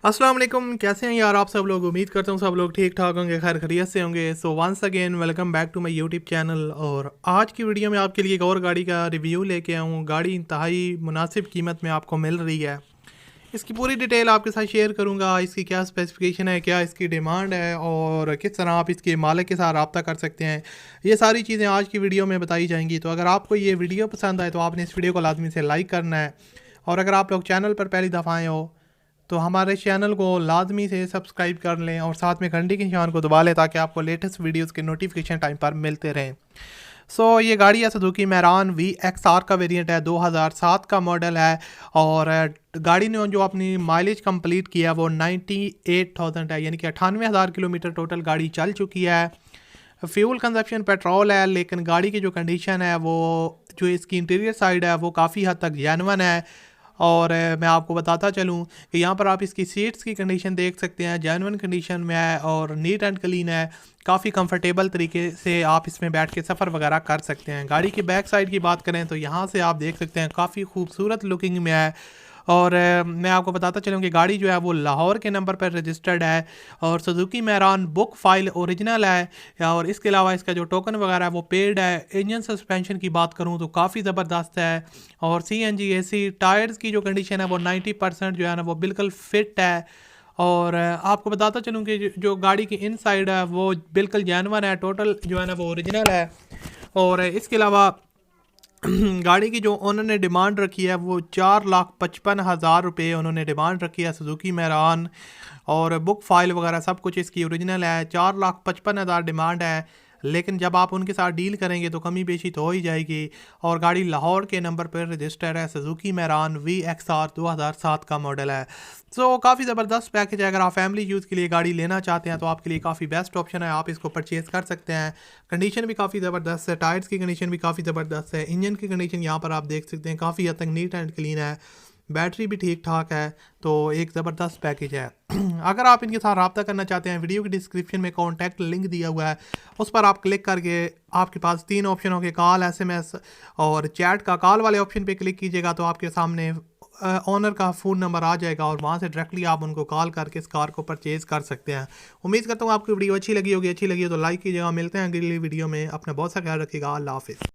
अस्सलाम वालेकुम। कैसे हैं यार आप सब लोग। उम्मीद करता हूँ सब लोग ठीक ठाक होंगे, खैर खैरियत से होंगे। So once again welcome back to my YouTube channel. और आज की वीडियो में आपके लिए एक और गाड़ी का रिव्यू लेके आया हूँ। गाड़ी इंतहाई मुनासिब कीमत में आपको मिल रही है। इसकी पूरी डिटेल आपके साथ शेयर करूँगा। इसकी क्या स्पेसिफिकेशन है, क्या इसकी डिमांड है और किस तरह आप इसके मालिक के साथ रब्ता कर सकते हैं, ये सारी चीज़ें आज की वीडियो में बताई जाएंगी। तो अगर आपको ये वीडियो पसंद आए तो आपने इस वीडियो को लाजमी से लाइक करना है। और अगर आप लोग चैनल पर पहली दफ़ा आए हो तो हमारे चैनल को लाजमी से सब्सक्राइब कर लें और साथ में घंटी के निशान को दबा लें ताकि आपको लेटेस्ट वीडियोस के नोटिफिकेशन टाइम पर मिलते रहें। ये गाड़ी है सुजुकी मैरान VXR का वेरिएंट है, 2007 का मॉडल है। और गाड़ी ने जो अपनी माइलेज कंप्लीट किया वो 98,000 है, यानी कि 98,000 किलोमीटर टोटल गाड़ी चल चुकी है। फ्यूल कंजप्शन पेट्रोल है, लेकिन गाड़ी की जो कंडीशन है वो जो इसकी इंटीरियर साइड है वो काफ़ी हद तक जेन्युइन है। और मैं आपको बताता चलूँ कि यहाँ पर आप इसकी सीट्स की कंडीशन देख सकते हैं, जेन्युइन कंडीशन में है और नीट एंड क्लीन है। काफ़ी कंफर्टेबल तरीके से आप इसमें बैठ के सफ़र वगैरह कर सकते हैं। गाड़ी की बैक साइड की बात करें तो यहाँ से आप देख सकते हैं काफ़ी खूबसूरत लुकिंग में है। और मैं आपको बताता चलूँ कि गाड़ी जो है वो लाहौर के नंबर पर रजिस्टर्ड है और सुजुकी मैरान बुक फाइल ओरिजिनल है। और इसके अलावा इसका जो टोकन वगैरह है वो पेड है। इंजन सस्पेंशन की बात करूँ तो काफ़ी ज़बरदस्त है। और CNG AC टायर्स की जो कंडीशन है वो 90% जो है ना वो बिल्कुल फिट है। और आपको बताता चलूँ कि जो गाड़ी की इन साइड है वो बिल्कुल जेन्युइन है, टोटल जो है ना वो ओरिजिनल है। और इसके अलावा गाड़ी की जो उन्होंने डिमांड रखी है वो 4,55,000 रुपये उन्होंने डिमांड रखी है सुजुकी मैरान। और बुक फाइल वगैरह सब कुछ इसकी ओरिजिनल है। 4,55,000 डिमांड है, लेकिन जब आप उनके साथ डील करेंगे तो कमी बेशी तो हो ही जाएगी। और गाड़ी लाहौर के नंबर पर रजिस्टर्ड है, सुजुकी मैरान VXR 2007 का मॉडल है। काफ़ी ज़बरदस्त पैकेज है। अगर आप फैमिली यूज़ के लिए गाड़ी लेना चाहते हैं तो आपके लिए काफ़ी बेस्ट ऑप्शन है, आप इसको परचेज़ कर सकते हैं। कंडीशन भी काफ़ी ज़बरदस्त है, टायर्स की कंडीशन भी काफ़ी ज़बरदस्त है। इंजन की कंडीशन यहाँ पर आप देख सकते हैं काफ़ी हद तक नीट एंड क्लीन है। बैटरी भी ठीक ठाक है। तो एक ज़बरदस्त पैकेज है। अगर आप इनके साथ रब्ता करना चाहते हैं, वीडियो की डिस्क्रिप्शन में कॉन्टैक्ट लिंक दिया हुआ है, उस पर आप क्लिक करके आपके पास 3 ऑप्शन होंगे, कॉल, SMS और चैट का। कॉल वाले ऑप्शन पे क्लिक कीजिएगा तो आपके सामने ऑनर का फ़ोन नंबर आ जाएगा और वहाँ से डायरेक्टली आप उनको कॉल करके इस कार को परचेज़ कर सकते हैं। उम्मीद करता हूँ आपकी वीडियो अच्छी लगी होगी। अच्छी लगी हो तो लाइक कीजिएगा। मिलते हैं अगली वीडियो में। अपना बहुत सा ख्याल रखिएगा। अल्लाह हाफ़िज़।